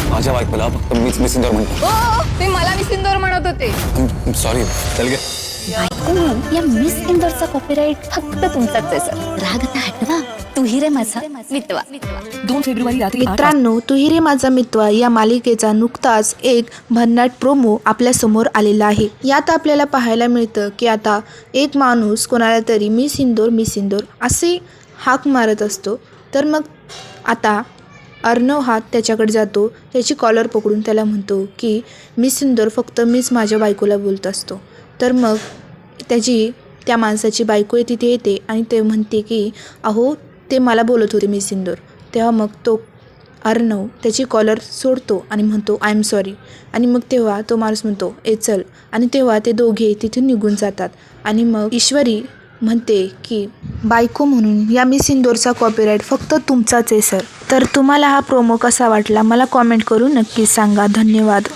माझ्या बायकोला फक्त मीच मिसिंदर म्हणतो. ते मला मिसिंदोर म्हणत होते. सॉरी. चल गे. या मिस इंदोरचा कॉपीराइट फक्त तुमचाच आहे सर. राग आता हटवा. तू हि रे माझा मितवा. 2 फेब्रुवारी रात्री मित्रांनो, तू हि रे माझा मितवा या मालिकेचा नुकताच एक भन्नाट प्रोमो आपल्या समोर आलेला आहे. यात आपल्याला पाहायला मिळतं की आता एक माणूस कोणाला तरी मिस इंदोर असे हाक मारत असतो. तर मग आता अर्णव हा त्याच्याकडे जातो, त्याची कॉलर पकडून त्याला म्हणतो की मिस इंदोर फक्त मीच माझ्या बायकोला बोलत असतो. तर मग त्या माणसाची बायको तिथे येते आणि ते म्हणते की अहो ते मला बोलत होते मिस इंदोर. तेव्हा मग तो अर्णव त्याची कॉलर सोडतो आणि म्हणतो आय एम सॉरी. आणि मग तेव्हा तो माणूस म्हणतो ए चल. आणि तेव्हा ते दोघे तिथून निघून जातात. आणि मग ईश्वरी म्हणते की बायको म्हणून या मिस इंदोरचा कॉपीराइट फक्त तुमचाच आहे सर. तर तुम्हाला हा प्रोमो कसा वाटला मला कॉमेंट करून नक्कीच सांगा. धन्यवाद.